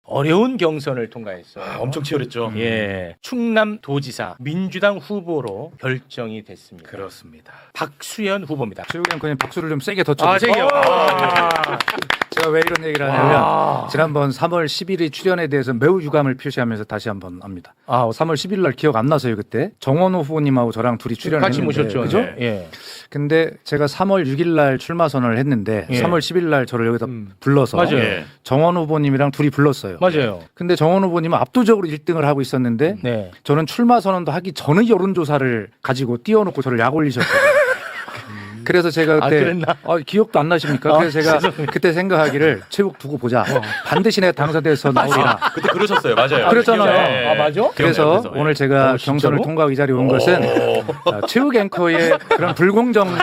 어려운 경선을 통과했어요. 엄청 치열했죠. 예, 충남도지사 민주당 후보로 결정이 됐습니다. 그렇습니다. 박수현 후보입니다. 최욱 앵커님 박수를 좀 세게 더 쳐주세요. 세게요. 제가 왜 이런 얘기를 하냐면 지난번 3월 10일의 출연에 대해서 매우 유감을 표시하면서 다시 한번 합니다. 3월 10일 날 기억 안 나서요 그때 정원호 후보님하고 저랑 둘이 출연을 같이 했는데 모셨죠. 그죠? 네. 예. 근데 제가 3월 6일 날 출마 선언을 했는데 예. 3월 10일 날 저를 여기다 불러서 맞아요. 예. 정원 후보님이랑 둘이 불렀어요. 맞아요. 근데 정원 후보님은 압도적으로 1등을 하고 있었는데 네. 저는 출마 선언도 하기 전의 여론조사를 가지고 띄워놓고 저를 약 올리셨거든요. 그래서 제가 그때 그랬나? 기억도 안 나십니까? 그래서 제가 그때 생각하기를 체육 두고 보자. 반드시 내가 당선돼서 나오리라. 그때 그러셨어요. 맞아요. 그랬잖아요. 네. 맞아? 그래서 기억나요. 오늘 제가 진짜로? 경선을 통과하고 이 자리에 온 것은 체육 앵커의 그런 불공정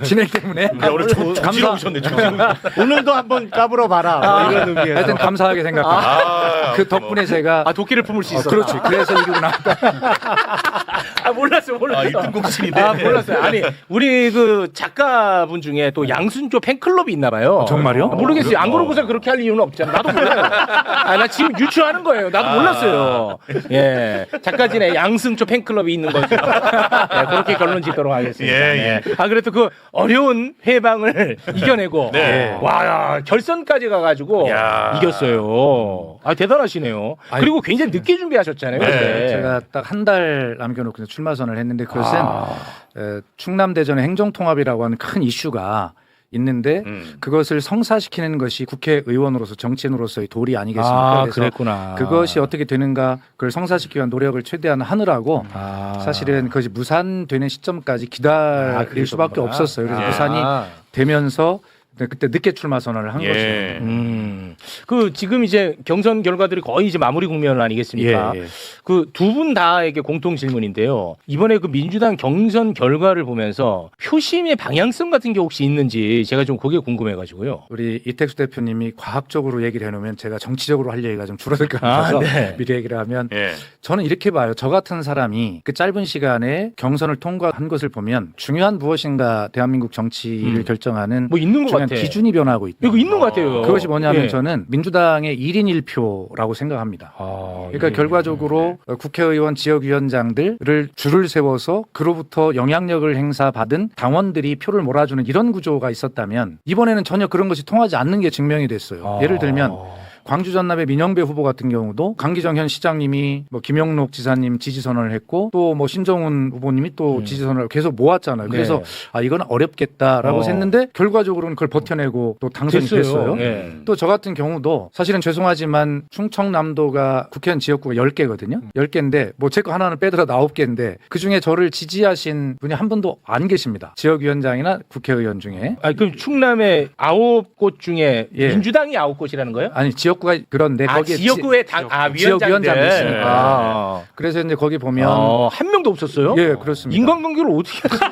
진행 때문에 야, 오늘 감사. 오셨네. 오늘도 한번 까불어 봐라. 뭐 이런 의미에서. 하여튼 감사하게 생각합니다. 그 덕분에 제가 도끼를 품을 수 있었다. 그렇지. 그래서 이기고 나왔다. 몰랐어요. 1등 공신인데. 몰랐어요. 아니, 우리 그 작가분 중에 또 양순조 팬클럽이 있나 봐요. 정말요? 모르겠어요. 안 그러고서 그렇게 할 이유는 없잖아. 나도 몰라요. 나 지금 유추하는 거예요. 나도 몰랐어요. 예. 작가진의 양순조 팬클럽이 있는 거죠. 예, 그렇게 결론 짓도록 하겠습니다. 예. 그래도 그 어려운 회방을 이겨내고 네. 와, 결선까지 가가지고 야. 이겼어요. 대단하시네요. 그리고 굉장히 늦게 준비하셨잖아요. 네. 그때. 제가 딱 한 달 남겨놓고 출마 선언을 했는데 그것은 충남대전의 행정통합이라고 하는 큰 이슈가 있는데 그것을 성사시키는 것이 국회의원으로서 정치인으로서의 도리 아니겠습니까? 그래서 그랬구나. 그것이 어떻게 되는가 그걸 성사시키기 위한 노력을 최대한 하느라고 사실은 그것이 무산되는 시점까지 기다릴 수밖에 그러셨구나. 없었어요. 그래서 무산이 되면서 그때 늦게 출마 선언을 한 거죠. 그 지금 이제 경선 결과들이 거의 이제 마무리 국면 아니겠습니까? 예. 그 두 분 다에게 공통 질문인데요. 이번에 그 민주당 경선 결과를 보면서 표심의 방향성 같은 게 혹시 있는지 제가 좀 그게 궁금해가지고요. 우리 이택수 대표님이 과학적으로 얘기를 해놓으면 제가 정치적으로 할 얘기가 좀 줄어들 것 같아서 네. 미리 얘기를 하면 예. 저는 이렇게 봐요. 저 같은 사람이 그 짧은 시간에 경선을 통과한 것을 보면 중요한 무엇인가 대한민국 정치를 결정하는 뭐 있는 것 중요한 같아. 기준이 변하고 있다. 이거 있는 것 같아요. 그것이 뭐냐면 예. 저는 민주당의 1인 1표라고 생각합니다. 그러니까 결과적으로 국회의원 지역위원장들을 줄을 세워서 그로부터 영향력을 행사받은 당원들이 표를 몰아주는 이런 구조가 있었다면 이번에는 전혀 그런 것이 통하지 않는 게 증명이 됐어요. 예를 들면 광주 전남의 민영배 후보 같은 경우도 강기정 현 시장님이 뭐 김영록 지사님 지지 선언을 했고 또 뭐 신정훈 후보님이 또 지지 선언을 계속 모았잖아요. 그래서 이건 어렵겠다라고 했는데 결과적으로는 그걸 버텨내고 또 당선이 됐어요. 또 저 같은 경우도 사실은 죄송하지만 충청남도가 국회의원 지역구가 10개거든요. 10개인데 뭐 제 거 하나는 빼더라도 9개인데 그중에 저를 지지하신 분이 한 분도 안 계십니다. 지역위원장이나 국회의원 중에. 그럼 충남의 9곳 중에 예. 민주당이 9곳이라는 거예요? 아니 지역구가 그런데 거기에 지역구의 지역위원장도 있으니까. 아. 그래서 이제 거기 보면 한 명도 없었어요? 예, 그렇습니다. 인간관계를 어떻게 하세요?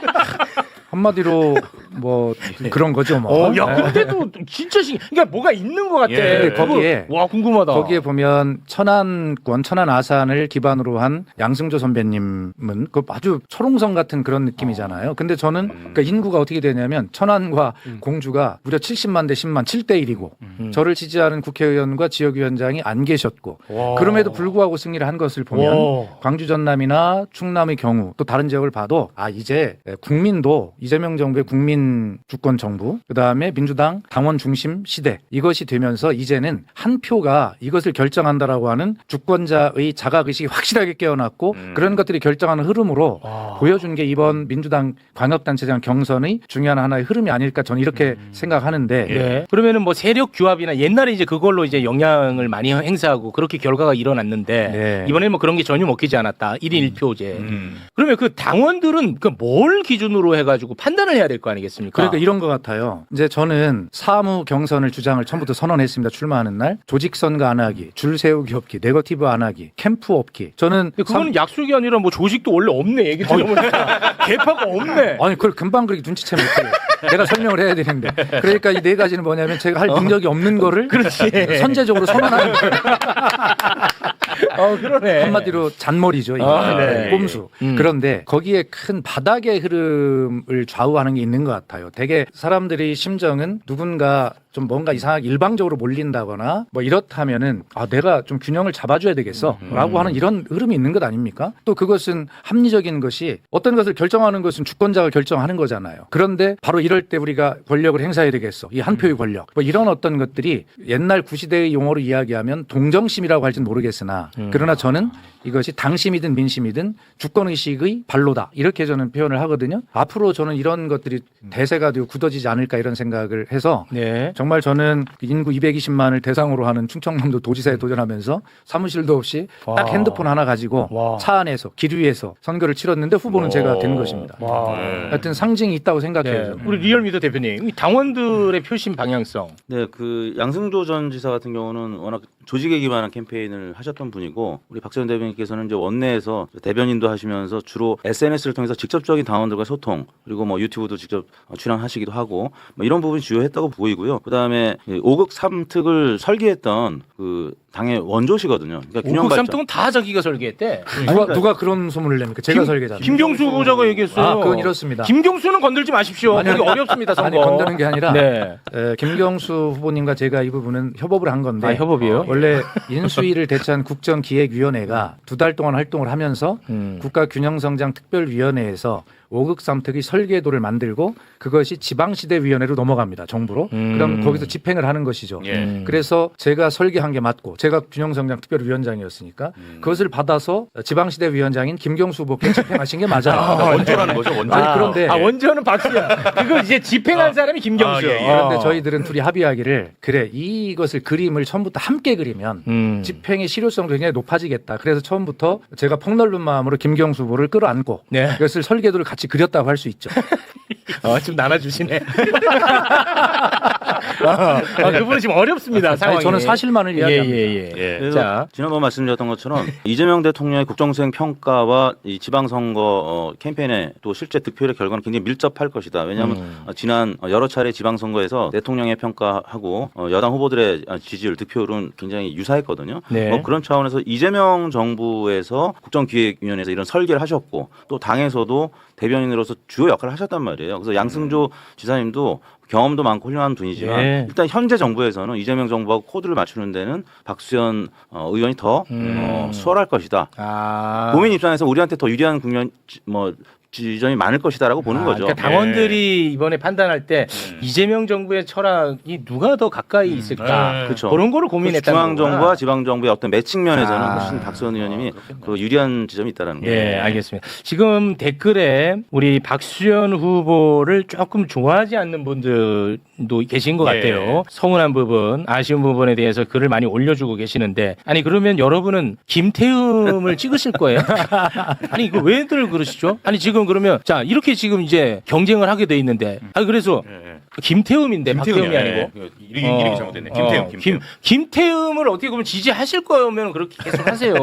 한마디로 뭐 그런 거죠, 뭐. 야, 근데도 진짜 그러니까 뭐가 있는 것 같아. 예. 거기에 와, 궁금하다. 거기에 보면 천안권, 천안 아산을 기반으로 한 양승조 선배님은 그 아주 철옹성 같은 그런 느낌이잖아요. 근데 저는 그러니까 인구가 어떻게 되냐면 천안과 공주가 무려 70만 대 10만 7대 1이고 저를 지지하는 국회의원과 지역위원장이 안 계셨고 그럼에도 불구하고 승리를 한 것을 보면 광주 전남이나 충남의 경우 또 다른 지역을 봐도 이제 국민도 이재명 정부의 국민 주권 정부 그다음에 민주당 당원 중심 시대 이것이 되면서 이제는 한 표가 이것을 결정한다라고 하는 주권자의 자각의식이 확실하게 깨어났고 그런 것들이 결정하는 흐름으로 보여준 게 이번 민주당 광역단체장 경선의 중요한 하나의 흐름이 아닐까 저는 이렇게 생각하는데 네. 그러면은 뭐 세력 규합이나 옛날에 이제 그걸로 이제 영향을 많이 행사하고 그렇게 결과가 일어났는데 네. 이번에는 뭐 그런 게 전혀 먹히지 않았다. 1인 1표제. 그러면 그 당원들은 그 뭘 기준으로 해가지고 판단을 해야 될 거 아니겠습니까? 그러니까 이런 것 같아요. 이제 저는 사무 경선을 주장을 처음부터 선언했습니다. 출마하는 날 조직 선거 안 하기, 줄 세우기 없기, 네거티브 안 하기, 캠프 없기. 저는 근데 그거는 약속이 아니라 뭐 조직도 원래 없네. 얘기 들어보니까 개파가 없네. 아니 그걸 금방 그렇게 눈치채면 어떡해요. 내가 설명을 해야 되는데. 그러니까 이 네 가지는 뭐냐면 제가 할 능력이 없는 거를 선제적으로 선언하는 거예요. 그러네. 한마디로 잔머리죠. 이게. 네. 꼼수. 그런데 거기에 큰 바닥의 흐름을 좌우하는 게 있는 것 같아요. 되게 사람들이 심정은 누군가 좀 뭔가 이상하게 일방적으로 몰린다거나 뭐 이렇다면은 내가 좀 균형을 잡아줘야 되겠어라고 하는 이런 흐름이 있는 것 아닙니까? 또 그것은 합리적인 것이 어떤 것을 결정하는 것은 주권자가 결정하는 거잖아요. 그런데 바로 이럴 때 우리가 권력을 행사해야 되겠어. 이 한 표의 권력. 뭐 이런 어떤 것들이 옛날 구시대의 용어로 이야기하면 동정심이라고 할지는 모르겠으나 그러나 저는 이것이 당심이든 민심이든 주권의식의 발로다. 이렇게 저는 표현을 하거든요. 앞으로 저는 이런 것들이 대세가 되고 굳어지지 않을까 이런 생각을 해서 네. 정말 저는 인구 220만을 대상으로 하는 충청남도 도지사에 도전하면서 사무실도 없이 딱 핸드폰 하나 가지고 와. 차 안에서 길 위에서 선거를 치렀는데 후보는 제가 된 것입니다. 와. 하여튼 상징이 있다고 생각해요. 네. 저는. 우리 리얼미터 대표님, 이 당원들의 표심 방향성. 네, 그 양승조 전 지사 같은 경우는 워낙 조직에 기반한 캠페인을 하셨던 분이고 우리 박지원 대변인께서는 이제 원내에서 대변인도 하시면서 주로 SNS를 통해서 직접적인 당원들과 소통 그리고 뭐 유튜브도 직접 출연하시기도 하고 뭐 이런 부분이 주요했다고 보이고요. 그다음에 5극 3특을 설계했던 그 당의 원조시거든요. 그러니까 균형 발전. 오국삼통은 다 자기가 설계했대. 누가 그런 소문을 냅니까? 제가 설계자입니다. 김경수 후보자가 얘기했어요. 그건 이렇습니다. 김경수는 건들지 마십시오. 아니, 그게 어렵습니다. 선거. 아니 건드는 게 아니라 네. 김경수 후보님과 제가 이 부분은 협업을 한 건데 협업이요? 원래 인수위를 대체한 국정기획위원회가 2달 동안 활동을 하면서 국가균형성장특별위원회에서 5극 3특의 설계도를 만들고 그것이 지방시대위원회로 넘어갑니다. 정부로. 그럼 거기서 집행을 하는 것이죠. 그래서 제가 설계한 게 맞고 제가 균형성장특별위원장이었으니까 그것을 받아서 지방시대위원장인 김경수 후보께 집행하신 게 맞아요. 원조라는 거죠, 원조. 그런데 원조는 박수현. 그걸 이제 집행한 사람이 김경수. 그런데 저희들은 둘이 합의하기를 그래 이것을 그림을 처음부터 함께 그리면 집행의 실효성도 굉장히 높아지겠다. 그래서 처음부터 제가 폭넓은 마음으로 김경수 후보를 끌어안고 네. 이것을 설계도를 같이 그렸다고 할 수 있죠. 좀 나눠주시네. 그분은 지금 어렵습니다. 상황이. 아니, 저는 사실만을 이야기합니다. 예. 그래서 자, 지난번 말씀드렸던 것처럼 이재명 대통령의 국정수행 평가와 이 지방선거 캠페인의 또 실제 득표율의 결과는 굉장히 밀접할 것이다. 왜냐하면 지난 여러 차례 지방선거에서 대통령의 평가하고 여당 후보들의 지지율 득표율은 굉장히 유사했거든요. 네. 뭐 그런 차원에서 이재명 정부에서 국정기획위원회에서 이런 설계를 하셨고 또 당에서도 대변인으로서 주요 역할을 하셨단 말이에요. 그래서 양승조 지사님도 경험도 많고 훌륭한 분이지만 예. 일단 현재 정부에서는 이재명 정부하고 코드를 맞추는 데는 박수현 의원이 더 수월할 것이다. 국민 입장에서 우리한테 더 유리한 국면 지점이 많을 것이다라고 보는 거죠. 그러니까 당원들이 이번에 판단할 때 이재명 정부의 철학이 누가 더 가까이 있을까 그렇죠. 그런 거를 고민했다는 중앙 정부와 거구나. 지방 정부의 어떤 매칭 면에서는 훨씬 박수현 의원님이 그 유리한 지점이 있다라는 거예요. 예, 알겠습니다. 지금 댓글에 우리 박수현 후보를 조금 좋아하지 않는 분들도 계신 것 같아요. 서운한 부분, 아쉬운 부분에 대해서 글을 많이 올려주고 계시는데 아니 그러면 여러분은 김태흠을 찍으실 거예요? 아니 이거 왜들 그러시죠? 아니 지금 그러면 자 이렇게 지금 이제 경쟁을 하게 돼 있는데 그래서 김태흠인데 박태흠이 아니고 이름이 잘못됐네. 김태흠. 김태흠을 어떻게 보면 지지하실 거면 그렇게 계속 하세요.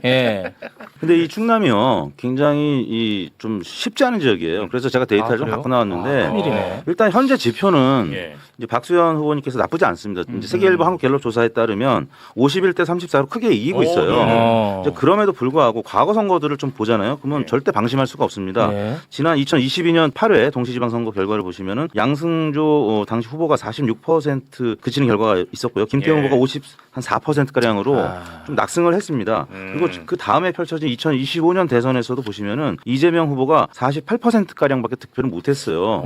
예. 근데 이 충남이요 굉장히 좀 쉽지 않은 지역이에요. 그래서 제가 데이터를 좀 그래요? 갖고 나왔는데 큰일이네. 일단 현재 지표는 이제 박수현 후보님께서 나쁘지 않습니다. 이제 세계일보 한국갤럽 조사에 따르면 51대 34로 크게 이기고 있어요. 이제 그럼에도 불구하고 과거 선거들을 좀 보잖아요. 그러면 절대 방심할 수가 없습니다. 지난 2022년 8회 동시지방선거 결과를 보시면은 양승조 당시 후보가 46% 그치는 결과가 있었고요. 김태형 후보가 54% 가량으로 좀 낙승을 했습니다. 그리고 그 다음에 펼쳐진 2025년 대선에서도 보시면은 이재명 후보가 48% 가량밖에 득표를 못했어요.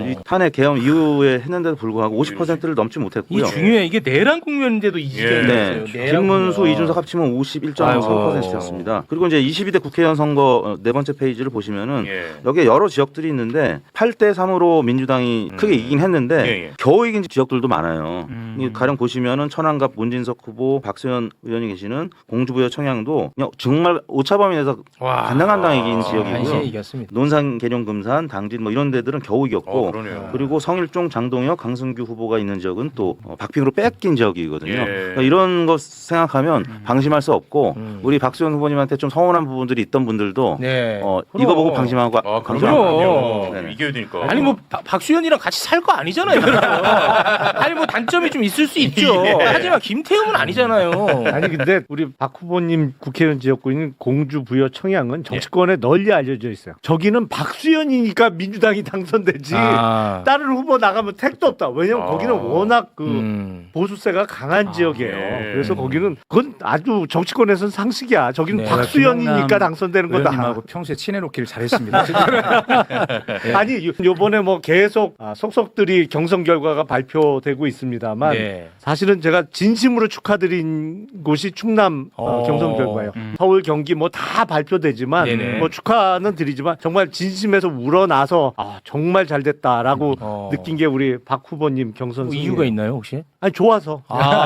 이 탄핵 계엄 이후에 했는데도 불구하고 50%를 넘지 못했고요. 이게 중요해. 이게 내란 국면인데도 이기게 됐어요. 김문수, 이준석 합치면 51.3%였습니다. 그리고 이제 22대 국회의원 선거 네 번째 페이지를 보시면은 여기에 여러 지역들이 있는데 8대 3으로 민주당이 크게 이긴 했는데 겨우 이긴 지역들도 많아요. 가령 보시면은 천안갑 문진석 후보, 박수현 의원이 계시는 공주부여 청양도 그냥 정말 오차범위 내에서 간당간당 이긴 지역이고요. 이겼습니다. 논산, 계룡, 금산, 당진 뭐 이런 데들은 겨우 이겼고 그리고 성일종, 장동혁, 강승규 후보가 있는 지역은 또 박빙으로 뺏긴 지역이거든요. 그러니까 이런 것 생각하면 방심할 수 없고 우리 박수현 후보님한테 좀 서운한 부분들이 있던 분들도 이거 보고 방심하고 그럼. 네네. 이겨야 되니까. 아니 뭐 박수현이랑 같이 살 거 아니잖아요. 아니 뭐 단점이 좀 있을 수 있죠. 하지만 김태흠은 아니잖아요. 아니 근데 우리 박 후보님 국회의원 지역구 있는 공주 부여 청양은 정치권에 널리 알려져 있어요. 저기는 박수현이니까 민주당이 당선되지. 아. 다른 후보 나가면 택도 없다. 왜냐면 거기는 워낙 그 보수세가 강한 지역이에요. 네. 그래서 거기는 그건 아주 정치권에서는 상식이야. 저기는 네. 박수현이니까 당선되는 거다. 의원님하고 평소에 친해놓기를 잘했습니다. 아니 요번에 뭐 계속 속속들이 경선 결과가 발표되고 있습니다만 네. 사실은 제가 진심으로 축하드린 곳이 충남 경선 결과예요. 서울, 경기 뭐 다 발표되지만 네네. 뭐 축하는 드리지만 정말 진심에서 우러나서 정말 잘 됐다라고 느낀 게 우리 박 후보님 경선 뭐 승리. 이유가 있나요 혹시? 아니 좋아서.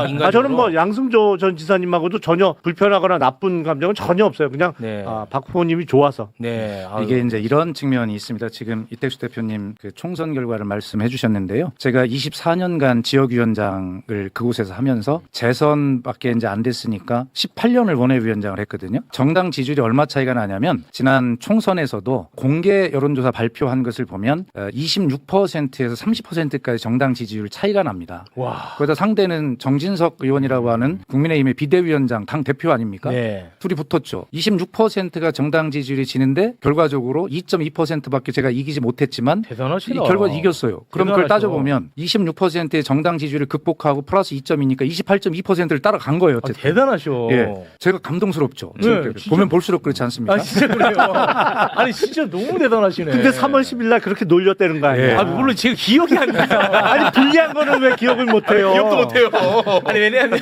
인간적으로? 저는 뭐 양승조 전 지사님하고도 전혀 불편하거나 나쁜 감정은 전혀 없어요. 그냥 네. 박 후보님이 좋아서. 네. 이게 이제 이런 측면이 있습니다. 지금 이택수 대표님 그 총선 결과를 말씀해 주셨는데요. 제가 24년간 지역위원장을 그곳에서 하면서 재선밖에 이제 안 됐으니까 18년을 원외위원장을 했거든요. 정당 지지율이 얼마 차이가 나냐면 지난 총선에서도 공개 여론조사 발표한 것을 보면 26%에서 30%까지 정당 지지율 차이가 납니다. 와. 거기다 상대는 정진석 의원이라고 하는 국민의힘의 비대위원장 당 대표 아닙니까? 네. 둘이 붙었죠. 26%가 정당 지지율이 지는데 결과적으로 2.2%밖에 제가 이기지 못했지만 대단하시다. 이 결과 이겼어요. 그럼 그걸 대단하죠. 따져보면 26%의 정당 지지율을 극복하고 플러스 2점이니까 28.2%를 따라간 거예요. 어쨌든. 대단하셔. 예, 제가 감동스럽죠. 네, 진짜. 보면 볼수록 그렇지 않습니까? 아 진짜 그래요. 아니 진짜 너무 대단하시네. 근데 3월 10일 날 그렇게 놀렸다는 거 아니에요? 예. 아 물론 제가 기억이 안 나요. 아니 불리한 거는 왜 기억을 못해요? 기억도 못해요. 아니 왜냐하면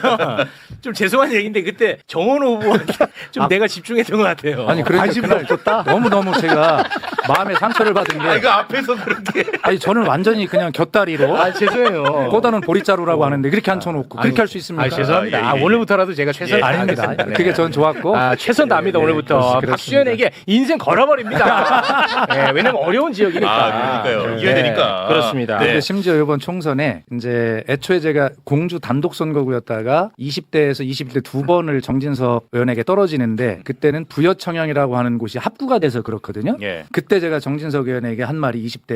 좀 죄송한 얘기인데 그때 정원호 후보한테 좀 내가 집중했던 것 같아요. 아니 그러니까 관심도 그날 없었다? 너무너무 제가 마음에 상처를 받은 게 이거 앞에서 그렇게. 아니 저는 완전히 그냥 곁다리로 아 죄송해요. 꼬다는 보리자루라고 하는데 그렇게 앉혀놓고 그렇게 할 수 있습니까? 아 죄송합니다. 아, 오늘부터라도 제가 최선 아닙니다. 다하겠습니다. 네. 그게 전 좋았고 아, 최선 다합니다. 오늘부터 그렇습니다. 박수현에게 인생 걸어버립니다. 네, 왜냐면 어려운 지역이니까. 그러니까요. 이겨야 되니까. 그렇습니다. 근데 심지어 이번 총선에 이제 애초에 제가 공주 단독 선거구였다가 20대에서 21대 두 번을 정진석 의원에게 떨어지는데 그때는 부여청양이라고 하는 곳이 합구가 돼서 그렇거든요. 예. 그때 제가 정진석 의원에게 한 말이 20대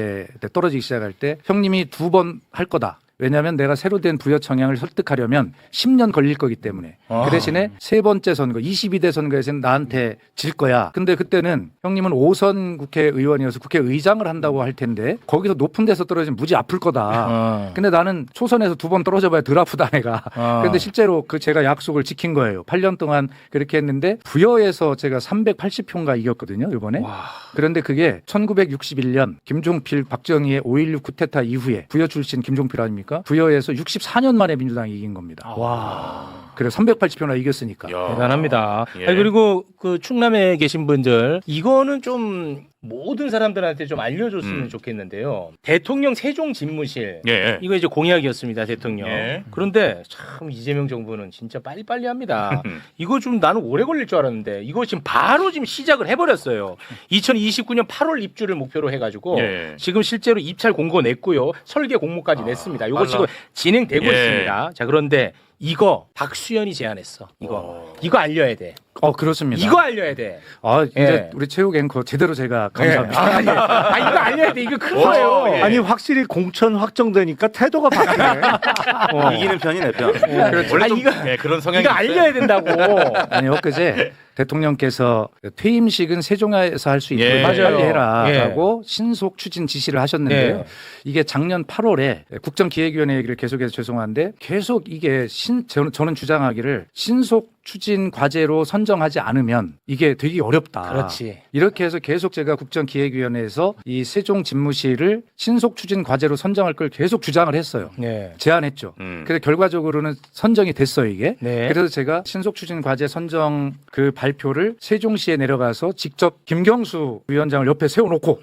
때 떨어지기 시작할 때 형님이 두 번 할 거다. 왜냐하면 내가 새로 된 부여청양을 설득하려면 10년 걸릴 거기 때문에 그 대신에 세 번째 선거 22대 선거에서는 나한테 질 거야. 근데 그때는 형님은 5선 국회의원이어서 국회의장을 한다고 할 텐데 거기서 높은 데서 떨어지면 무지 아플 거다. 근데 나는 초선에서 두 번 떨어져 봐야 덜 아프다 내가. 근데 실제로 그 제가 약속을 지킨 거예요. 8년 동안 그렇게 했는데 부여에서 제가 380표인가 이겼거든요 이번에. 그런데 그게 1961년 김종필 박정희의 5.16 쿠데타 이후에 부여 출신 김종필 아닙니까? 부여에서 64년 만에 민주당이 이긴 겁니다. 그래서 380표나 이겼으니까. 대단합니다. 예. 아니, 그리고 그 충남에 계신 분들 이거는 좀 모든 사람들한테 좀 알려줬으면 좋겠는데요. 대통령 세종 집무실 예. 이거 이제 공약이었습니다, 대통령. 예. 그런데 참 이재명 정부는 진짜 빨리빨리 합니다. 이거 좀 나는 오래 걸릴 줄 알았는데 이거 지금 바로 지금 시작을 해버렸어요. 2029년 8월 입주를 목표로 해가지고 예. 지금 실제로 입찰 공고 냈고요. 설계 공모까지 냈습니다. 이거 지금 진행되고 예. 있습니다. 자 그런데 이거 박수현이 제안했어. 이거 알려야 돼. 그렇습니다. 이거 알려야 돼. 이제 예. 우리 체육 앵커 제대로 제가 감사합니다. 이거 알려야 돼. 이거 큰 거예요. 예. 아니 확실히 공천 확정되니까 태도가 바뀌네. 이기는 편이 내 편. 원래 좀 이거 그런 성향이 이거 알려야 된다고. 아니 엊그제 대통령께서 퇴임식은 세종에서 할 수 있도록 예. 빨리 맞아요. 해라라고 신속 추진 지시를 하셨는데요. 네. 이게 작년 8월에 국정기획위원회 얘기를 계속해서 죄송한데 계속 이게 저는 주장하기를 신속 추진 과제로 선정하지 않으면 이게 되게 어렵다. 그렇지. 이렇게 해서 계속 제가 국정기획위원회에서 이 세종 집무실을 신속 추진 과제로 선정할 걸 계속 주장을 했어요. 네. 제안했죠. 그래서 결과적으로는 선정이 됐어요 이게. 네. 그래서 제가 신속 추진 과제 선정 그 발표를 세종시에 내려가서 직접 김경수 위원장을 옆에 세워놓고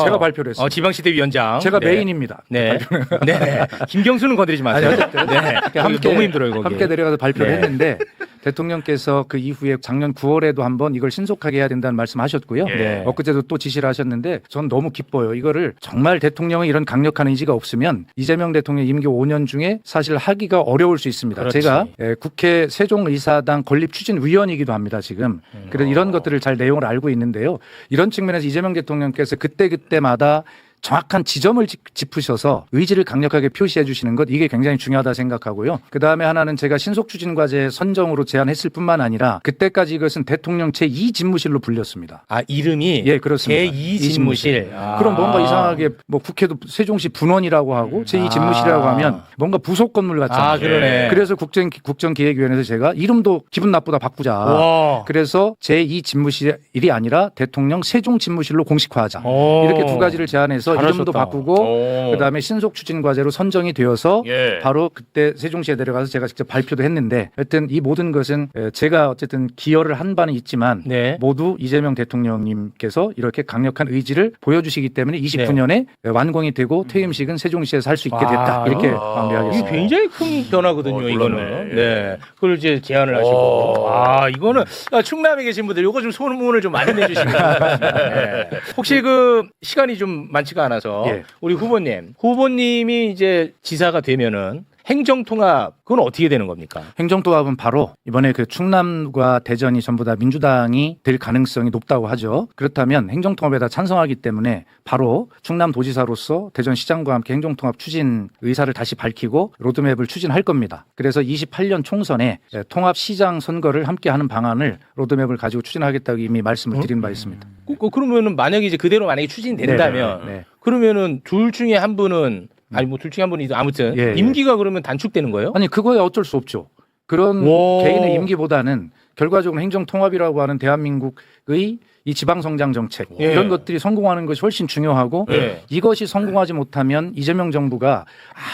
제가 발표를 했어요. 지방시대 위원장. 제가 네. 메인입니다. 네. 네. 김경수는 건드리지 마세요. 네. 함께 너무 힘들어요 거기. 함께 내려가서 발표를 네. 했는데 대통령께서 그 이후에 작년 9월에도 한번 이걸 신속하게 해야 된다는 말씀하셨고요. 예. 엊그제도 또 지시를 하셨는데 전 너무 기뻐요. 이거를 정말 대통령의 이런 강력한 의지가 없으면 이재명 대통령 임기 5년 중에 사실 하기가 어려울 수 있습니다. 그렇지. 제가 국회 세종의사당 건립추진위원이기도 합니다. 지금. 그래서 이런 것들을 잘 내용을 알고 있는데요. 이런 측면에서 이재명 대통령께서 그때그때마다 정확한 지점을 짚으셔서 의지를 강력하게 표시해 주시는 것 이게 굉장히 중요하다 생각하고요. 그다음에 하나는 제가 신속추진과제 선정으로 제안했을 뿐만 아니라 그때까지 이것은 대통령 제2 집무실로 불렸습니다. 아 이름이 예, 그렇습니다. 제2 집무실. 그럼 뭔가 이상하게 뭐 국회도 세종시 분원이라고 하고 제2 집무실이라고 하면 뭔가 부속 건물 같잖아요. 아 그러네. 그래서 국정기획위원회에서 제가 이름도 기분 나쁘다 바꾸자. 와. 그래서 제2 집무실이 아니라 대통령 세종 집무실로 공식화하자. 오. 이렇게 두 가지를 제안해서 잘하셨다. 이름도 바꾸고 그다음에 신속추진과제로 선정이 되어서 예. 바로 그때 세종시에 내려가서 제가 직접 발표도 했는데 하여튼 이 모든 것은 제가 어쨌든 기여를 한 바는 있지만 네. 모두 이재명 대통령님께서 이렇게 강력한 의지를 보여주시기 때문에 29년에 완공이 되고 퇴임식은 세종시에서 할 수 있게 됐다. 아, 이렇게 아. 이게 마무리하겠습니다. 굉장히 큰 변화거든요. 몰랐네. 이거는. 예. 네. 그걸 이제 제안을 하시고. 아 이거는 충남에 계신 분들 이거 좀 소문을 좀 많이 내주시면 좋을 것 같습니다. 네. 혹시 그 시간이 좀 많지가 않아서 예. 우리 후보님이 이제 지사가 되면은 행정통합 그건 어떻게 되는 겁니까? 행정통합은 바로 이번에 그 충남과 대전이 전부 다 민주당이 될 가능성이 높다고 하죠. 그렇다면 행정통합에다 찬성하기 때문에 바로 충남도지사로서 대전시장과 함께 행정통합 추진 의사를 다시 밝히고 로드맵을 추진할 겁니다. 그래서 28년 총선에 통합시장 선거를 함께하는 방안을 로드맵을 가지고 추진하겠다고 이미 말씀을 드린 바 있습니다. 그러면은 만약에 이제 그대로 만약에 추진된다면 네. 그러면은 둘 중에 한 분은 아니 뭐 둘 중에 한 분이 아무튼 예, 예. 임기가 그러면 단축되는 거예요? 아니 그거야 어쩔 수 없죠. 그런 와. 개인의 임기보다는 결과적으로 행정통합이라고 하는 대한민국의 이 지방성장 정책 예. 이런 것들이 성공하는 것이 훨씬 중요하고 예. 이것이 성공하지 못하면 이재명 정부가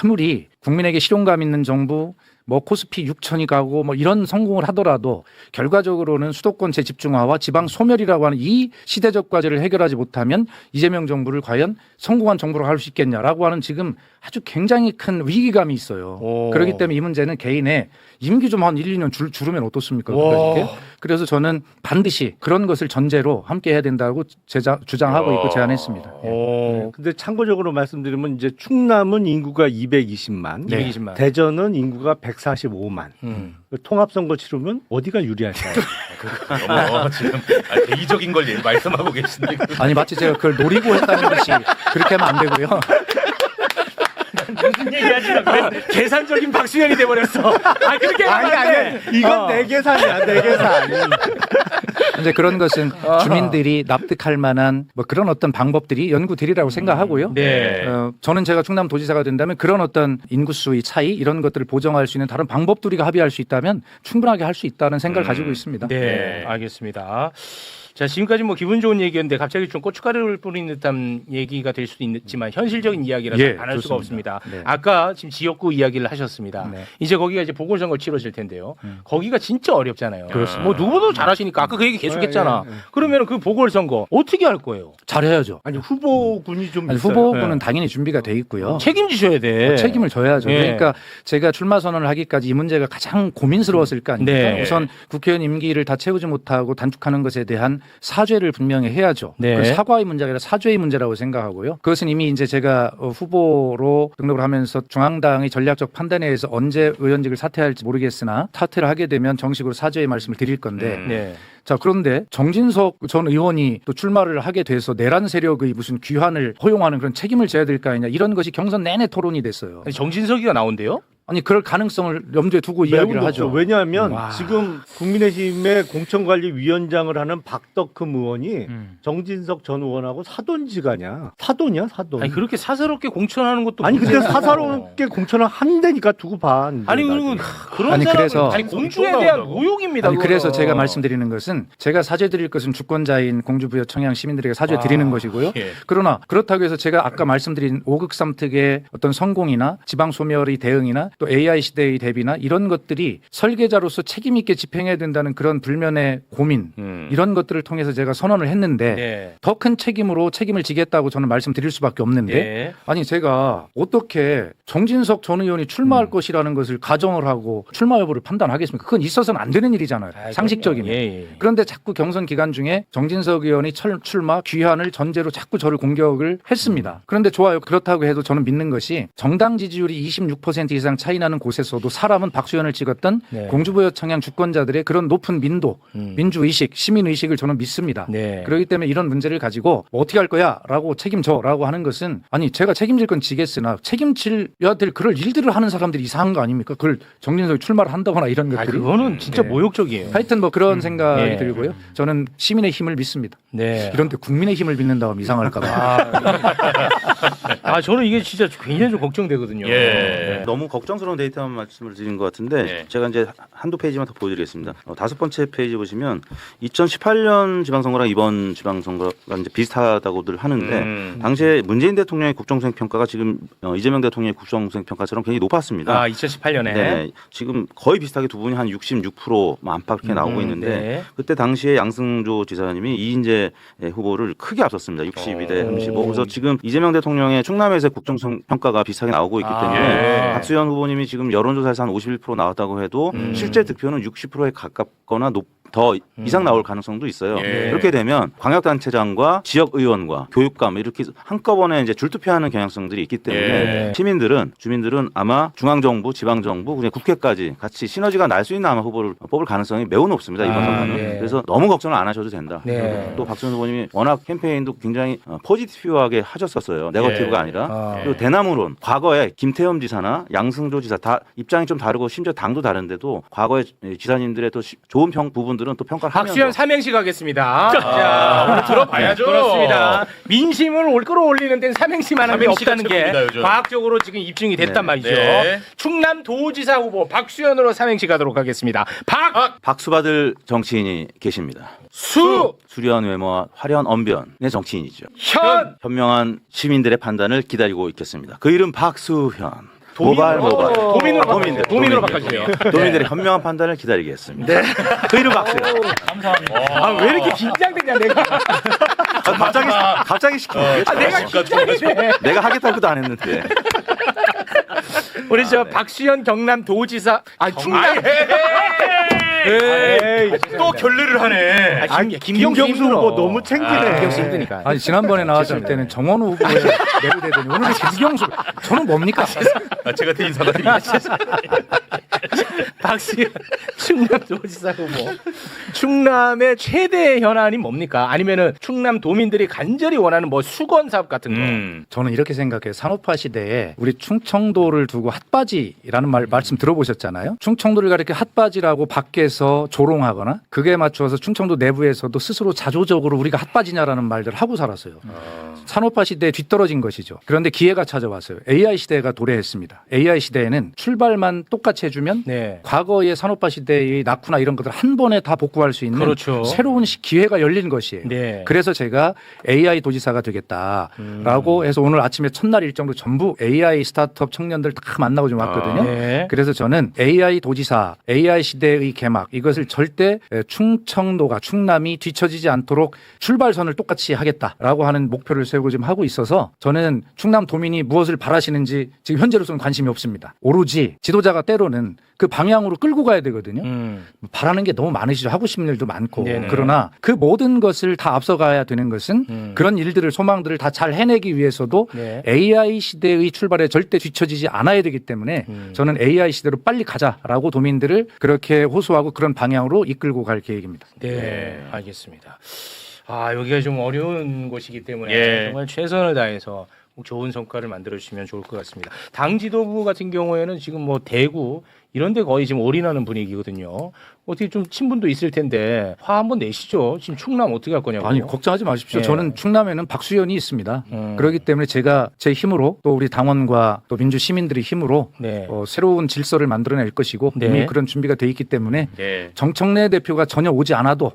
아무리 국민에게 실용감 있는 정부 뭐 코스피 6천이 가고 뭐 이런 성공을 하더라도 결과적으로는 수도권 재집중화와 지방 소멸이라고 하는 이 시대적 과제를 해결하지 못하면 이재명 정부를 과연 성공한 정부로 할 수 있겠냐라고 하는 지금 아주 굉장히 큰 위기감이 있어요. 오. 그렇기 때문에 이 문제는 개인의 임기 좀 한 1, 2년 줄으면 어떻습니까? 와. 그렇게? 그래서 저는 반드시 그런 것을 전제로 함께 해야 된다고 주장하고 있고 제안했습니다. 오. 근데 참고적으로 말씀드리면 이제 충남은 인구가 220만, 220만. 대전은 인구가 145만. 통합선거 치르면 어디가 유리할까요? 너무 지금 대의적인 걸 말씀하고 계신데. 아니 마치 제가 그걸 노리고 했다는 듯이 그렇게 하면 안 되고요. 무슨 얘기하시나? 계산적인 박수현이 돼버렸어. 아 그렇게 하면 안 돼. 이건 내 계산이야, 내 계산. 이제 그런 것은 주민들이 납득할 만한 뭐 그런 어떤 방법들이 연구되리라고 생각하고요. 네. 저는 제가 충남도지사가 된다면 그런 어떤 인구수의 차이 이런 것들을 보정할 수 있는 다른 방법들이 합의할 수 있다면 충분하게 할 수 있다는 생각을 가지고 있습니다. 네, 알겠습니다. 자, 지금까지 뭐 기분 좋은 얘기였는데 갑자기 좀 고춧가루를 뿌린 듯한 얘기가 될 수도 있지만 현실적인 이야기라서 예, 안 할 수가 좋습니다. 없습니다. 네. 아까 지금 지역구 이야기를 하셨습니다. 네. 이제 거기가 이제 보궐선거 치러질 텐데요. 거기가 진짜 어렵잖아요. 그렇습니다. 뭐 누구도 잘하시니까 아까 그 얘기 계속했잖아. 그러면 그 보궐선거 어떻게 할 거예요? 잘해야죠. 아니 후보군이 좀 아니, 있어요. 후보군은 당연히 준비가 돼 있고요. 책임지셔야 돼. 책임을 져야죠. 네. 그러니까 제가 출마 선언을 하기까지 이 문제가 가장 고민스러웠을 거 아닙니까? 네. 우선 국회의원 임기를 다 채우지 못하고 단축하는 것에 대한 사죄를 분명히 해야죠. 네. 그 사과의 문제가 아니라 사죄의 문제라고 생각하고요. 그것은 이미 이제 제가 후보로 등록을 하면서 중앙당의 전략적 판단에 의해서 언제 의원직을 사퇴할지 모르겠으나 사퇴를 하게 되면 정식으로 사죄의 말씀을 드릴 건데 네. 자, 그런데 정진석 전 의원이 또 출마를 하게 돼서 내란 세력의 무슨 귀환을 허용하는 그런 책임을 져야 될 거 아니냐 이런 것이 경선 내내 토론이 됐어요. 아니, 정진석이가 나온대요? 아니 그럴 가능성을 염두에 두고 매우 이야기를 높죠. 하죠. 왜냐하면 와. 지금 국민의힘의 공천관리위원장을 하는 박덕흠 의원이 정진석 전 의원하고 사돈지간이야. 사돈이야, 사돈. 아니 그렇게 사사롭게 공천하는 것도 아니 근데 문제고. 사사롭게 공천을 한다니까 두고 봐. 아니 그리고 그런 아니, 사람은 그래서- 아니 공주에 대한 모욕입니다. 아니 그래서 그거는. 제가 말씀드리는 것은 제가 사죄드릴 것은 주권자인 공주부여 청양 시민들에게 사죄드리는 것이고요. 예. 그러나 그렇다고 해서 제가 아까 말씀드린 5극 3특의 어떤 성공이나 지방 소멸의 대응이나 또 AI 시대의 대비나 이런 것들이 설계자로서 책임 있게 집행해야 된다는 그런 불면의 고민 이런 것들을 통해서 제가 선언을 했는데 네. 더 큰 책임으로 책임을 지겠다고 저는 말씀드릴 수밖에 없는데 네. 아니 제가 어떻게 정진석 전 의원이 출마할 것이라는 것을 가정을 하고 출마 여부를 판단하겠습니까? 그건 있어서는 안 되는 일이잖아요. 아, 상식적이면. 예, 예. 그런데 자꾸 경선 기간 중에 정진석 의원이 출마 귀환을 전제로 자꾸 저를 공격을 했습니다. 그런데 좋아요. 그렇다고 해도 저는 믿는 것이 정당 지지율이 26% 이상 차이 차이나는 곳에서도 사람은 박수현을 찍었던 네. 공주부여 청양 주권자들의 그런 높은 민도, 민주의식, 시민의식을 저는 믿습니다. 네. 그렇기 때문에 이런 문제를 가지고 뭐 어떻게 할 거야 라고 책임져라고 하는 것은 아니 제가 책임질 건 지겠으나 책임질려야 될 그럴 일들을 하는 사람들이 이상한 거 아닙니까? 그걸 정진석이 출마를 한다거나 이런 아, 것들이. 그거는 진짜 네. 모욕적이에요. 하여튼 뭐 그런 생각이 네. 들고요. 저는 시민의 힘을 믿습니다. 네. 이런데 국민의 힘을 믿는다 하면 이상할까 봐. 아, 저는 이게 진짜 굉장히 좀 걱정되거든요. 예. 네. 너무 걱정스러운 데이터만 말씀을 드린 것 같은데 네. 제가 이제 한두 페이지만 더 보여드리겠습니다. 5번째 페이지 보시면 2018년 지방선거랑 이번 지방선거가 이제 비슷하다고들 하는데 당시에 문재인 대통령의 국정수행 평가가 지금 이재명 대통령의 국정수행 평가처럼 굉장히 높았습니다. 아, 2018년에. 네, 지금 거의 비슷하게 두 분이 한 66% 안팎 이렇게 나오고 있는데 네. 그때 당시에 양승조 지사님이 이인재 후보를 크게 앞섰습니다. 62대 35. 그래서 지금 이재명 대통령의 충남에서의 국정수행 평가가 비슷하게 나오고 있기 때문에 예. 박수현 후보님이 지금 여론조사에서 한 51% 나왔다고 해도 실제 득표는 60%에 가깝거나 더 이상 나올 가능성도 있어요. 예. 그렇게 되면 광역단체장과 지역의원과 교육감 이렇게 한꺼번에 이제 줄투표하는 경향성들이 있기 때문에 예. 주민들은 아마 중앙정부, 지방정부, 그냥 국회까지 같이 시너지가 날 수 있는 아마 후보를 뽑을 가능성이 매우 높습니다. 이번 선거는. 네. 그래서 너무 걱정을 안 하셔도 된다. 네. 또 박수현 후보님이 워낙 캠페인도 굉장히 포지티브하게 하셨었어요. 네거티브가 예. 아니라. 아. 그리고 대나무론 과거에 김태흠 지사나 양승조 지사 다 입장이 좀 다르고 심지어 당도 다른데도 과거에 지사님들의 또 좋은 부분들은 또 평가를 박수현 하면서 삼행시 가겠습니다. 자, 오늘 들어봐야죠. 그렇습니다. 민심을 끌어올리는 데는 삼행시만 하면 삼행시가 없다는 게 최고입니다, 요즘. 과학적으로 지금 입증이 됐단 네. 말이죠. 네. 충남 도지사 후보 박수현으로 삼행시 가도록 하겠습니다. 박수 받을 정치인이 계십니다. 박수 수려한 외모와 화려한 언변의 정치인이죠. 현 현명한 시민들의 판단을 기다리고 있겠습니다. 그 이름 박수현. 도민으로 도민들. 도민으로 바꿔주세요. 도민들의 현명한 판단을 기다리겠습니다. 그 이름 박수현. 아, 왜 이렇게 긴장되냐 내가. 갑자기 시키면 아, 내가 긴장되네. 내가 하겠다고도 안 했는데. 우리 저 박수현 경남 도지사 충남 또 결례를 하네. 김경수 후보 너무 챙기네. 김경수 힘드니까. 아니 지난번에 나왔을 때는 정원우 후보에 내부되더니 오늘은 김경수. 저는 뭡니까? 제가 대인 사과드리겠습니다. 박수현 충남 도지사 후보. 충남의 최대 현안이 뭡니까? 아니면은 충남 도민들이 간절히 원하는 뭐 수건 사업 같은 거. 저는 이렇게 생각해요. 산업화 시대에 우리 충청도를 두고 핫바지라는 말씀 들어보셨잖아요. 충청도를 가리켜 핫바지라고 밖에서 조롱하거나 그게 맞춰서 충청도 내부에서도 스스로 자조적으로 우리가 핫바지냐라는 말들을 하고 살았어요. 산업화 시대에 뒤떨어진 것이죠. 그런데 기회가 찾아왔어요. AI 시대가 도래했습니다. AI 시대에는 출발만 똑같이 해주면 네. 과거의 산업화 시대의 낙후나 이런 것들 한 번에 다 복구할 수 있는 그렇죠. 새로운 기회가 열린 것이에요. 네. 그래서 제가 AI 도지사가 되겠다라고 해서 오늘 아침에 첫날 일정도 전부 AI 스타트업 청년들 다 만나고 좀 왔거든요. 네. 그래서 저는 AI 도지사, AI 시대의 개막 이것을 절대 충청도가 충남이 뒤처지지 않도록 출발선을 똑같이 하겠다라고 하는 목표를 세우고 지금 하고 있어서 저는 충남 도민이 무엇을 바라시는지 지금 현재로서는 관심이 없습니다. 오로지 지도자가 때로는 그 방향으로 끌고 가야 되거든요. 바라는 게 너무 많으시죠. 하고 싶은 일도 많고. 네네. 그러나 그 모든 것을 다 앞서가야 되는 것은 그런 일들을 소망들을 다 잘 해내기 위해서도 네. AI 시대의 출발에 절대 뒤처지지 않아야 되기 때문에 저는 AI 시대로 빨리 가자라고 도민들을 그렇게 호소하고 그런 방향으로 이끌고 갈 계획입니다. 네, 알겠습니다. 아, 여기가 좀 어려운 곳이기 때문에 예. 정말 최선을 다해서 꼭 좋은 성과를 만들어 주시면 좋을 것 같습니다. 당 지도부 같은 경우에는 지금 뭐 대구 이런 데 거의 지금 올인하는 분위기거든요. 어떻게 좀 친분도 있을 텐데 화 한번 내시죠. 지금 충남 어떻게 할 거냐고. 아니 걱정하지 마십시오. 예. 저는 충남에는 박수현이 있습니다. 그렇기 때문에 제가 제 힘으로 또 우리 당원과 또 민주 시민들의 힘으로 네. 새로운 질서를 만들어낼 것이고 네. 이미 그런 준비가 돼 있기 때문에 네. 정청래 대표가 전혀 오지 않아도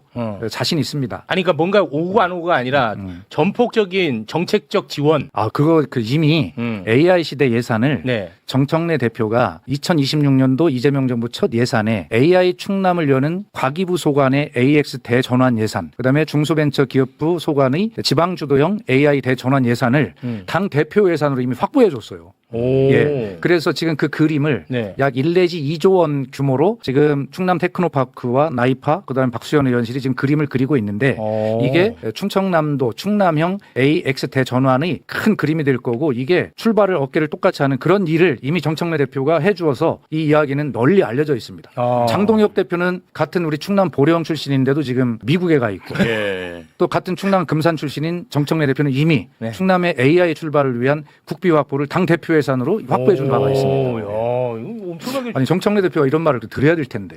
자신 있습니다. 아니 그러니까 뭔가 오고 안 오고가 아니라 전폭적인 정책적 지원. 그거 이미 AI 시대 예산을 네. 정청래 대표가 2026년도 이재명 정부 첫 예산에 AI 충남을 여는 과기부 소관의 AX 대전환 예산, 그다음에 중소벤처기업부 소관의 지방주도형 AI 대전환 예산을 당 대표 예산으로 이미 확보해 줬어요. 오. 예. 그래서 지금 그 그림을 네. 약 1 내지 2조 원 규모로 지금 충남 테크노파크와 나이파 그다음에 박수현 의원실이 지금 그림을 그리고 있는데 이게 충청남도 충남형 AX 대전환의 큰 그림이 될 거고 이게 출발을 어깨를 똑같이 하는 그런 일을 이미 정청래 대표가 해주어서 이 이야기는 널리 알려져 있습니다. 장동혁 대표는 같은 우리 충남 보령 출신인데도 지금 미국에 가 있고 예. 또 같은 충남 금산 출신인 정청래 대표는 이미 네. 충남의 AI 출발을 위한 국비 확보를 당 대표 예산으로 확보해 준 바가 있습니다. 야, 이거 엄청나게 아니 정청래 대표가 이런 말을 드려야 될 텐데.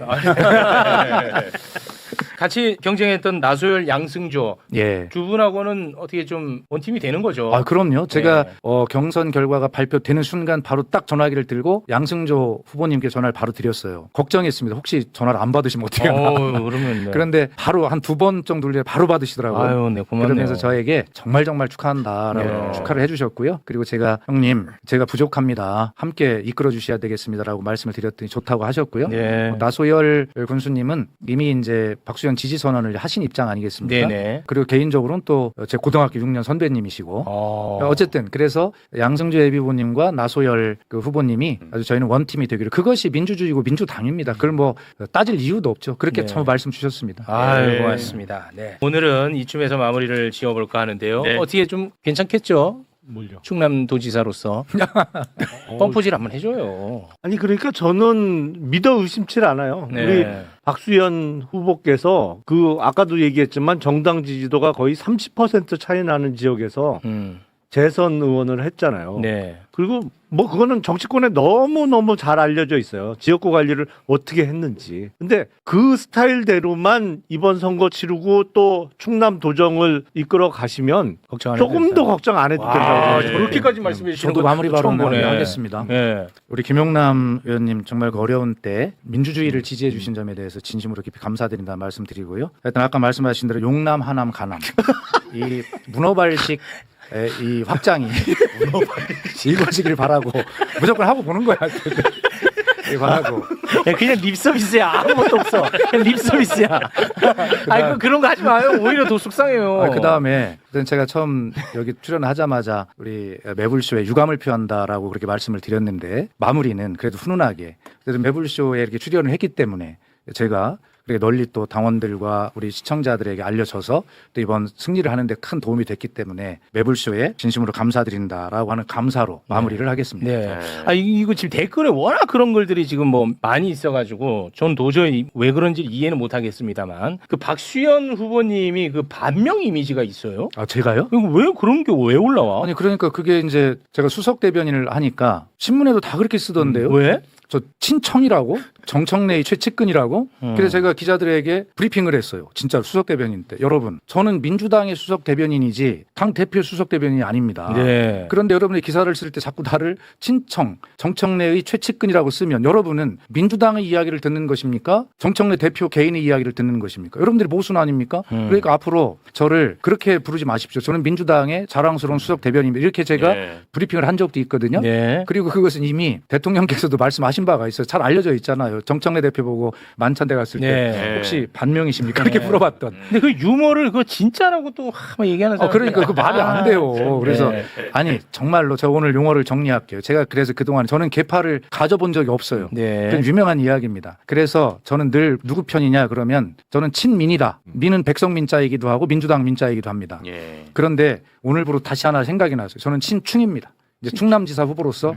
같이 경쟁했던 나소열, 양승조 예. 두 분하고는 어떻게 좀 원팀이 되는 거죠? 아 그럼요. 제가 네. 경선 결과가 발표되는 순간 바로 딱 전화기를 들고 양승조 후보님께 전화를 바로 드렸어요. 걱정했습니다. 혹시 전화를 안 받으시면 어떻게 하나. 그러면 네. 그런데 바로 한 2번 정도 바로 받으시더라고요. 아유, 네, 고맙네요. 그러면서 저에게 정말 축하한다라고 네. 축하를 해주셨고요. 그리고 제가 형님 제가 부족합니다. 함께 이끌어 주셔야 되겠습니다라고 말씀을 드렸더니 좋다고 하셨고요. 네. 나소열 군수님은 이미 이제 박수현 지지 선언을 하신 입장 아니겠습니까? 네네. 그리고 개인적으로는 또 제 고등학교 6년 선배님이시고 어쨌든 그래서 양승조 예비후보님과 나소열 그 후보님이 아주 저희는 원팀이 되기로 그것이 민주주의고 민주당입니다. 그걸 뭐 따질 이유도 없죠. 그렇게 네. 참 말씀 주셨습니다. 아유, 네. 고맙습니다. 네. 오늘은 이쯤에서 마무리를 지어볼까 하는데요. 네. 어떻게 좀 괜찮겠죠? 뭘요? 충남도지사로서 펌프질 한번 해줘요. 아니 그러니까 저는 믿어 의심치 않아요. 네. 우리 박수현 후보께서 그 아까도 얘기했지만 정당 지지도가 거의 30% 차이 나는 지역에서 재선 의원을 했잖아요. 네. 그리고 뭐 그거는 정치권에 너무너무 잘 알려져 있어요. 지역구 관리를 어떻게 했는지. 근데 그 스타일대로만 이번 선거 치르고 또 충남 도정을 이끌어 가시면 걱정 안 조금 더 걱정 안 해도 된다고 아, 생각해요. 저렇게까지 말씀해 주시는 저도 건 마무리 처음 발언을 보네. 하겠습니다. 네. 우리 김용남 의원님 정말 그 어려운 때 민주주의를 지지해 주신 점에 대해서 진심으로 깊이 감사드린다는 말씀드리고요. 하여튼 아까 말씀하신 대로 용남, 하남, 가남 이 문어발식 이 확장이 이루어지길 바라고 무조건 하고 보는 거야. 바라고. 야, 그냥 립 서비스야. 아무것도 없어. 그냥 립 서비스야. 아이 그런 거 하지 마요. 오히려 더 속상해요. 그 다음에 제가 처음 여기 출연하자마자 우리 매불쇼에 유감을 표한다라고 그렇게 말씀을 드렸는데 마무리는 그래도 훈훈하게 그래도 매불쇼에 이렇게 출연을 했기 때문에 제가 그렇게 널리 또 당원들과 우리 시청자들에게 알려져서 또 이번 승리를 하는데 큰 도움이 됐기 때문에 매불쇼에 진심으로 감사드린다라고 하는 감사로 마무리를 하겠습니다. 네. 아 이거 지금 댓글에 워낙 그런 글들이 지금 뭐 많이 있어가지고 전 도저히 왜 그런지 이해는 못하겠습니다만 그 박수현 후보님이 그 반명 이미지가 있어요. 아 제가요? 이거 왜 그런 게 왜 올라와? 아니 그러니까 그게 이제 제가 수석 대변인을 하니까 신문에도 다 그렇게 쓰던데요. 왜? 저 친청이라고 정청래의 최측근이라고 그래서 제가 기자들에게 브리핑을 했어요. 진짜 수석 대변인 때 여러분 저는 민주당의 수석 대변인이지 당 대표 수석 대변인이 아닙니다. 네. 그런데 여러분이 기사를 쓸 때 자꾸 나를 친청 정청래의 최측근이라고 쓰면 여러분은 민주당의 이야기를 듣는 것입니까? 정청래 대표 개인의 이야기를 듣는 것입니까? 여러분들이 모순 아닙니까? 그러니까 앞으로 저를 그렇게 부르지 마십시오. 저는 민주당의 자랑스러운 수석 대변인입니다. 이렇게 제가 브리핑을 한 적도 있거든요. 네. 그리고 그것은 이미 대통령께서도 말씀하신 바가 있어요. 잘 알려져 있잖아요. 정청래 대표 보고 만찬대 갔을 때 네. 혹시 반명이십니까? 이렇게 물어봤던. 근데 그 유머를 그거 진짜라고 또 막 얘기하는 사람. 그러니까 그 말이 안 돼요. 그래서 네. 아니 정말로 저 오늘 용어를 정리할게요. 제가 그래서 그동안 저는 계파를 가져본 적이 없어요. 네. 그건 유명한 이야기입니다. 그래서 저는 늘 누구 편이냐 그러면 저는 친민이다. 민은 백성 민자이기도 하고 민주당 민자이기도 합니다. 예. 그런데 오늘부로 다시 하나 생각이 났어요. 저는 친충입니다. 이제 충남지사 후보로서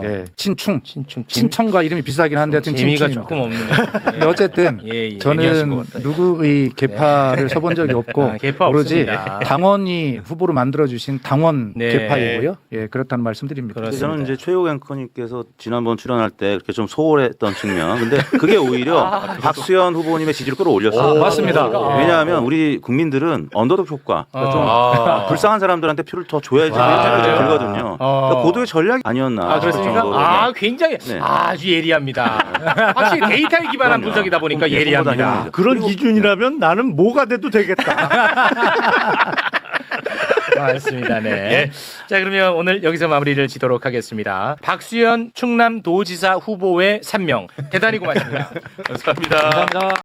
예, 친충, 친청과 이름이 비슷하긴 한데 하여튼 재미가 친충입니다. 조금 없네요. 근데 어쨌든 얘기하신 저는 것 같아요. 누구의 계파를 서본 적이 없고 계파 오로지 없습니다. 당원이 후보로 만들어주신 당원 네. 계파이고요. 예, 그렇다는 말씀드립니다. 그렇습니다. 저는 이제 최욱 앵커님께서 지난번 출연할 때 그렇게 좀 소홀했던 측면. 근데 그게 오히려 박수현 후보님의 지지를 끌어올렸어요. 맞습니다. 왜냐하면 우리 국민들은 언더독 효과, 그러니까 좀 불쌍한 사람들한테 표를 더 줘야지 생각이 좀 들거든요. 그러니까 고도의 전략이 아니었나 싶을 그렇습니까? 정도로. 굉장히 네. 아주 예리합니다. 확실히 데이터에 기반한 그럼요. 분석이다 보니까 예술보다 예리합니다. 힘듭니다. 그런 기준이라면 나는 뭐가 돼도 되겠다. 맞습니다. 네. 자, 그러면 오늘 여기서 마무리를 지도록 하겠습니다. 박수현 충남도지사 후보의 3명 대단히 고맙습니다. 감사합니다. 감사합니다.